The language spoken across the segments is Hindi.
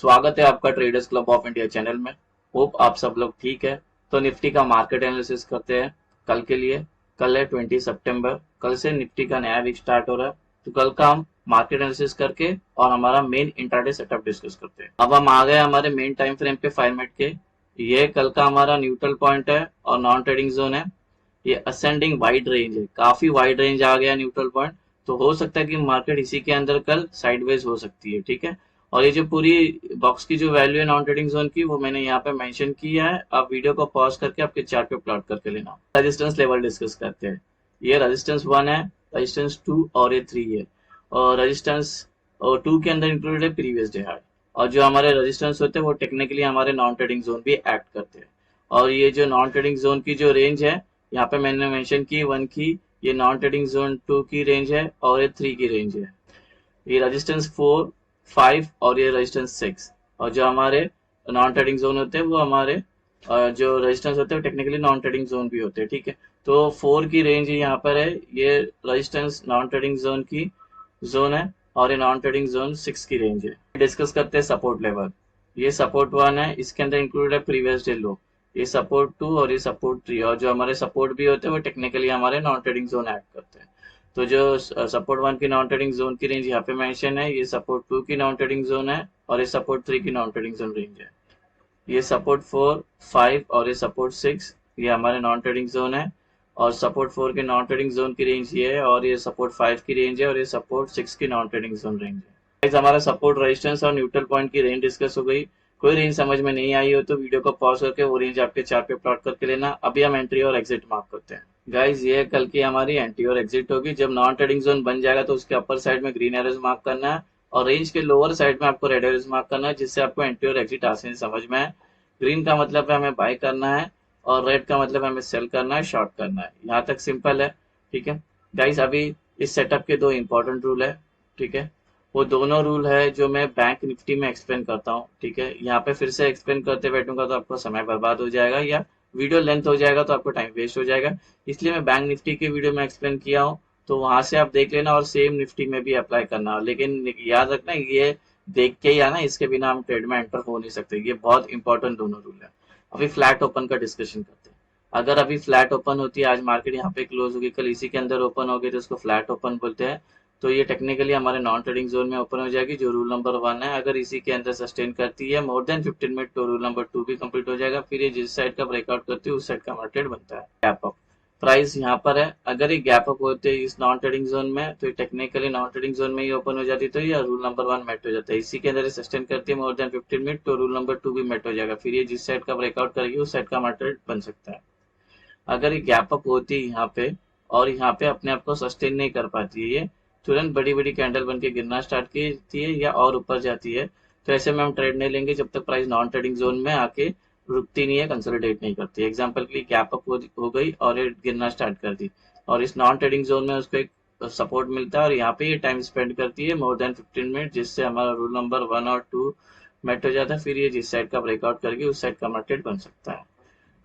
स्वागत है आपका traders club of India channel में। होप आप सब लोग ठीक है। तो निफ्टी का मार्केट एनालिसिस करते हैं कल के लिए। कल है 20 सितंबर। कल से निफ्टी का नया वीक स्टार्ट हो रहा है, तो कल का हम मार्केट एनालिसिस करके और हमारा मेन इंट्राडे सेटअप डिस्कस करते हैं। अब हम आ गए हमारे मेन टाइम फ्रेम पे 5 मिनट के। ये कल का हमारा न्यूट्रल पॉइंट है और नॉन ट्रेडिंग जोन है। ये असेंडिंग वाइड रेंज है, काफी वाइड रेंज आ गया न्यूट्रल पॉइंट। तो हो सकता है कि मार्केट इसी के अंदर कल साइडवेज हो सकती है, ठीक है। और ये जो पूरी बॉक्स की जो वैल्यू है नॉन ट्रेडिंग जोन की, वो मैंने यहाँ पे मेंशन किया है। आप वीडियो को पॉज करके आपके चार्ट पे प्लॉट करके लेना। रेजिस्टेंस लेवल डिस्कस करते हैं। ये रेजिस्टेंस 1 है, रेजिस्टेंस 2 और ये 3 है। और रेजिस्टेंस 2 के अंदर इंक्लूडेड है प्रीवियस डे हाई। और जो हमारे रेजिस्टेंस होते हैं वो टेक्निकली हमारे नॉन ट्रेडिंग जोन भी एक्ट करते हैं। और ये जो नॉन ट्रेडिंग जोन की जो रेंज है, यहाँ पे मैंने मेंशन की 1 की। ये नॉन ट्रेडिंग जोन 2 की रेंज है और ये 3 की रेंज है। ये रेजिस्टेंस 4, 5 और ये रेजिस्टेंस 6। और जो हमारे नॉन ट्रेडिंग जोन होते हैं वो हमारे जो रेजिस्टेंस होते हैं टेक्निकली नॉन ट्रेडिंग जोन भी होते हैं, ठीक है। तो 4 की रेंज यहाँ पर है, ये रेजिस्टेंस नॉन ट्रेडिंग जोन की जोन है। और ये नॉन ट्रेडिंग जोन 6 की रेंज है। डिस्कस करते हैं सपोर्ट लेवल। ये सपोर्ट 1 है, इसके अंदर इंक्लूड है प्रीवियस डे लो। ये सपोर्ट 2 और ये सपोर्ट 3। और जो हमारे सपोर्ट भी होते हैं वो टेक्निकली हमारे नॉन ट्रेडिंग जोन ऐड करते हैं। तो जो सपोर्ट 1 की नॉन ट्रेडिंग जोन की रेंज यहाँ पे मेंशन है, ये सपोर्ट 2 की नॉन ट्रेडिंग जोन है और ये सपोर्ट 3 की नॉन ट्रेडिंग जोन रेंज है। ये सपोर्ट 4, 5 और ये सपोर्ट 6 ये हमारे नॉन ट्रेडिंग जोन है। और सपोर्ट 4 के नॉन ट्रेडिंग जोन की रेंज ये है और ये सपोर्ट 5 की रेंज है और ये सपोर्ट 6 की नॉन ट्रेडिंग जोन रेंज है। Guys, हमारा सपोर्ट रेजिस्टेंस और न्यूट्रल पॉइंट की रेंज डिस्कस हो गई। कोई रेंज समझ में नहीं आई हो तो वीडियो को पॉज करके वो रेंज आपके चार्ट पे प्लॉट करके लेना। अभी हम एंट्री और एग्जिट मार्क करते हैं। गाइज, ये कल की हमारी एंट्री और एग्जिट होगी। जब नॉन ट्रेडिंग जोन बन जाएगा तो उसके अपर साइड में ग्रीन एरोज मार्क करना है और रेंज के लोअर साइड में आपको रेड एरोज मार्क करना है, जिससे आपको एंट्री और एग्जिट आसानी से समझ में आए। ग्रीन का मतलब है हमें बाय करना है और रेड का मतलब हमें सेल करना है, शॉर्ट करना है। यहाँ तक सिंपल है, ठीक है। गाइज, अभी इस सेटअप के दो इंपॉर्टेंट रूल है, ठीक है। वो दोनों रूल है जो मैं बैंक निफ्टी में एक्सप्लेन करता हूँ, ठीक है। यहाँ पे फिर से एक्सप्लेन करते बैठूंगा तो आपको समय बर्बाद हो जाएगा या वीडियो लेंथ हो जाएगा तो आपको टाइम वेस्ट हो जाएगा। इसलिए मैं बैंक निफ्टी के वीडियो में एक्सप्लेन किया हूँ, तो वहां से आप देख लेना और सेम निफ्टी में भी अप्लाई करना। लेकिन याद रखना, ये देख के ही आना, इसके बिना हम ट्रेड में एंटर हो नहीं सकते। ये बहुत इंपॉर्टेंट दोनों रूल है। अभी फ्लैट ओपन का डिस्कशन करते हैं। अगर अभी फ्लैट ओपन होती है, आज मार्केट यहाँ पे क्लोज होगी, कल इसी के अंदर ओपन होगी, तो उसको फ्लैट ओपन बोलते हैं। तो ये टेक्निकली हमारे नॉन ट्रेडिंग जोन में ओपन हो जाएगी, जो रूल नंबर 1 है। अगर इसी के अंदर सस्टेन करती है मोर देन 15 मिनट तो रूल नंबर 2 भी कंप्लीट हो जाएगा। फिर ये जिस साइड का ब्रेकआउट करती है उस साइड का मार्केट बनता है गैप अप। प्राइस यहाँ पर है, अगर ये गैप अप होते हैं इस नॉन ट्रेडिंग जोन में तो टेक्निकली नॉन ट्रेडिंग जोन में ही ओपन हो जाती, तो ये रूल नंबर 1 मेट हो जाता है। इसी के अंदर सस्टेन करती है मोर देन 15 मिनट तो रूल नंबर 2 भी मेट हो जाएगा। फिर ये जिस साइड का ब्रेकआउट करेगी उस साइड का मार्केट बन सकता है। अगर ये गैप अप होती है यहाँ पे और यहाँ पे अपने आप को सस्टेन नहीं कर पाती है, ये तुरंत बड़ी बड़ी कैंडल बन के गिरना स्टार्ट करती है या और ऊपर जाती है, तो ऐसे में हम ट्रेड नहीं लेंगे जब तक प्राइस नॉन ट्रेडिंग जोन में आके रुकती नहीं है, कंसोलिडेट नहीं करती। एग्जाम्पल के लिए गैप अप हो गई और ये गिरना स्टार्ट कर दी और इस नॉन ट्रेडिंग जोन में उसको एक सपोर्ट मिलता है और यहाँ पे ये टाइम स्पेंड करती है मोर देन 15 मिनट, जिससे हमारा रूल नंबर 1 और 2 मेट हो जाता है। फिर ये जिस साइड का ब्रेकआउट करके उस साइड का मार्केट बन सकता है।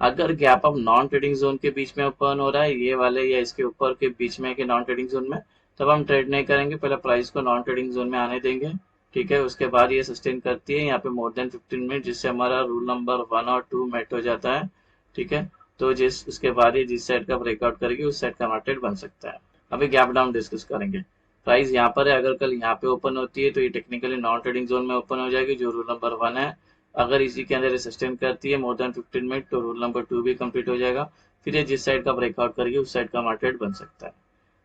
अगर gap up non trading zone के बीच में ओपन हो रहा है, ये वाले या इसके ऊपर के बीच में के नॉन ट्रेडिंग जोन में, तब हम ट्रेड नहीं करेंगे। पहले प्राइस को नॉन ट्रेडिंग जोन में आने देंगे, ठीक है। उसके बाद ये सस्टेन करती है यहाँ पे मोर देन 15 मिनट, जिससे हमारा रूल नंबर 1 और 2 मेट हो जाता है, ठीक है। तो जिस उसके बाद ये जिस साइड का ब्रेकआउट करेगी उस साइड का मार्केट बन सकता है। अभी गैप डाउन डिस्कस करेंगे। प्राइस यहाँ पर है, अगर कल यहाँ पे ओपन होती है तो ये टेक्निकली नॉन ट्रेडिंग जोन में ओपन हो जाएगी, जो रूल नंबर 1 है। अगर इसी के अंदर सस्टेन करती है मोर देन 15 मिनट तो रूल नंबर 2 भी कंप्लीट हो जाएगा। फिर ये जिस साइड का ब्रेकआउट करेगी उस साइड का मार्केट बन सकता है।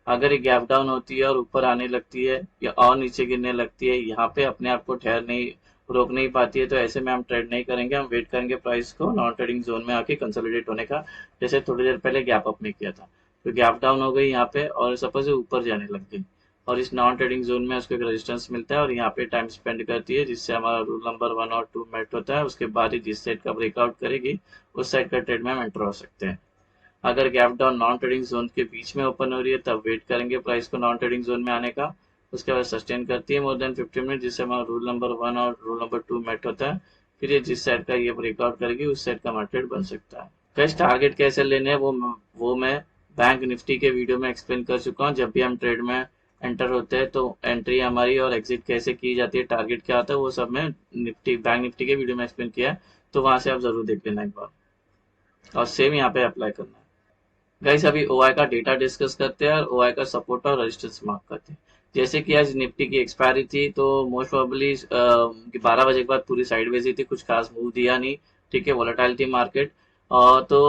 अगर ये गैप डाउन होती है और ऊपर आने लगती है या और नीचे गिरने लगती है, यहाँ पे अपने आप को ठहर नहीं रोक नहीं पाती है, तो ऐसे में हम ट्रेड नहीं करेंगे। हम वेट करेंगे प्राइस को नॉन ट्रेडिंग जोन में आके कंसोलिडेट होने का, जैसे थोड़ी देर पहले गैप अप में किया था। तो गैप डाउन हो गई यहाँ पे और सपोज ऊपर जाने लग गई और इस नॉन ट्रेडिंग जोन में उसको एक रेजिस्टेंस मिलता है और यहाँ पे टाइम स्पेंड करती है, जिससे हमारा रूल नंबर 1 और 2 मेट होता है। उसके बाद ही जिस साइड का ब्रेकआउट करेगी उस साइड का ट्रेड में हम एंटर हो सकते हैं। अगर gap down non trading zone के बीच में ओपन हो रही है तब वेट करेंगे प्राइस को नॉन ट्रेडिंग जोन में आने का। उसके बाद सस्टेन करती है मोर देन 15 मिनट, जिससे हमारा रूल नंबर 1 और रूल नंबर 2 मेट होता है। फिर ये जिस साइड का ये ब्रेकआउट करेगी उस साइड का मार्केट बन सकता है। कैश टारगेट कैसे लेने हैं वो मैं बैंक निफ्टी के वीडियो में एक्सप्लेन कर चुका हूँ। जब भी हम ट्रेड में एंटर होते हैं, तो एंट्री हमारी और एग्जिट कैसे की जाती है, टारगेट क्या होता है, वो सब मैं निफ्टी बैंक निफ्टी के वीडियो में एक्सप्लेन किया है, तो वहां से आप जरूर देख लेना एक बार, और सेम यहाँ पे अप्लाई करना है। गाइस अभी ओआई का डेटा डिस्कस करते हैं और ओआई का सपोर्ट और रेजिस्टेंस मार्क करते हैं। जैसे कि आज निफ्टी की एक्सपायरी थी, तो मोस्ट प्रोबेबली 12 बजे के बाद पूरी साइडवेज ही थी, कुछ खास मूव दिया नहीं। ठीक है, वोलेटाइल थी मार्केट। तो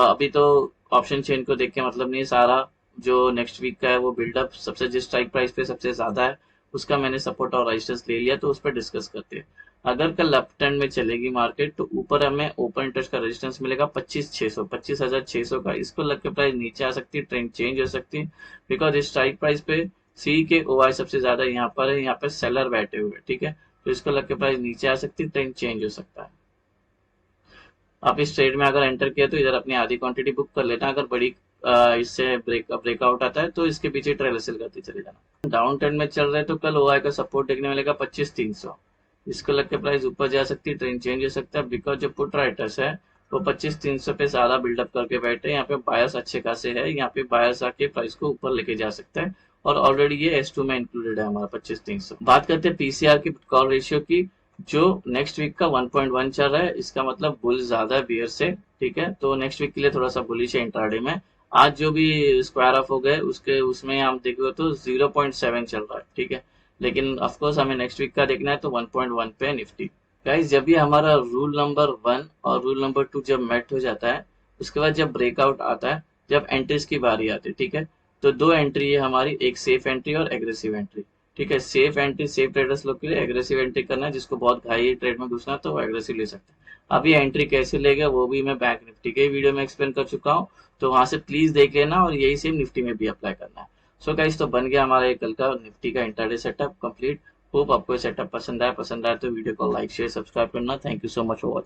अभी तो ऑप्शन चेन को देख के मतलब नहीं, सारा जो नेक्स्ट वीक का है वो बिल्डअप सबसे जिस स्ट्राइक प्राइस पे सबसे ज्यादा है उसका मैंने सपोर्ट और रेजिस्टेंस ले लिया, तो उस पर डिस्कस करते हैं। अगर कल अप ट्रेंड में चलेगी मार्केट, तो ऊपर हमें ओपन इंटरेस्ट का रेजिस्टेंस मिलेगा 25,600, 25,600 का। इसको लग के प्राइस नीचे आ सकती है, ट्रेंड चेंज हो सकती है, बिकॉज इस स्ट्राइक प्राइस पे सी के ओआई सबसे ज्यादा यहाँ पर है, यहाँ पे सेलर बैठे हुए हैं। ठीक है, तो इसको लग के प्राइस नीचे आ सकती है, ट्रेंड चेंज हो सकता है। आप इस ट्रेड में अगर एंटर किया तो इधर अपनी आधी क्वांटिटी बुक कर लेना, अगर बड़ी इससे ब्रेकआउट आता है तो इसके पीछे ट्रेल सेल करते चले जाना। डाउन ट्रेंड में चल रहे हैं तो कल ओआई का सपोर्ट देखने मिलेगा 25,300, इसको लग के प्राइस ऊपर जा सकती है, ट्रेंड चेंज हो सकता है, बिकॉज जो पुट राइटर्स है वो 25,300 पे सारा बिल्डअप करके बैठे हैं। यहाँ पे बायर्स अच्छे खासे है, यहाँ पे बायर्स आके प्राइस को ऊपर लेके जा सकता है, और ऑलरेडी ये S2 में इंक्लूडेड है हमारा 25,300। बात करते हैं पीसीआर की, कॉल रेशियो की, जो नेक्स्ट वीक का 1.1 चल रहा है, इसका मतलब बुल ज्यादा है बियर से। ठीक है, तो नेक्स्ट वीक के लिए थोड़ा सा बुलिश है इंट्राडे में। आज जो भी स्क्वायर ऑफ हो गए उसके उसमें हम देखो तो 0.7 चल रहा है। ठीक है, लेकिन ऑफकोर्स हमें नेक्स्ट वीक का देखना है, तो 1.1 पे है निफ्टी। गाइस जब भी हमारा रूल नंबर 1 और रूल नंबर 2 जब मेट हो जाता है, उसके बाद जब ब्रेकआउट आता है, जब एंट्रीज की बारी आती है, ठीक है, तो दो एंट्री है हमारी, एक सेफ एंट्री और एग्रेसिव एंट्री। ठीक है, सेफ एंट्री सेफ ट्रेडर्स लोग के लिए, एग्रेसिव एंट्री करना है जिसको बहुत हाई ट्रेड में घुसना है तो वो एग्रेसिव ले सकते हैं। अब ये एंट्री कैसे लेगा वो भी मैं बैंक निफ्टी के वीडियो में एक्सप्लेन कर चुका हूँ, तो वहां से प्लीज देख लेना, और यही सेम निफ्टी में भी अप्लाई करना है। सो गाइस, तो बन गया हमारा ये कल का निफ्टी का इंटरडे सेटअप कंप्लीट। होप आपको ये सेटअप पसंद आया तो वीडियो को लाइक शेयर सब्सक्राइब करना। Thank you so much for watching.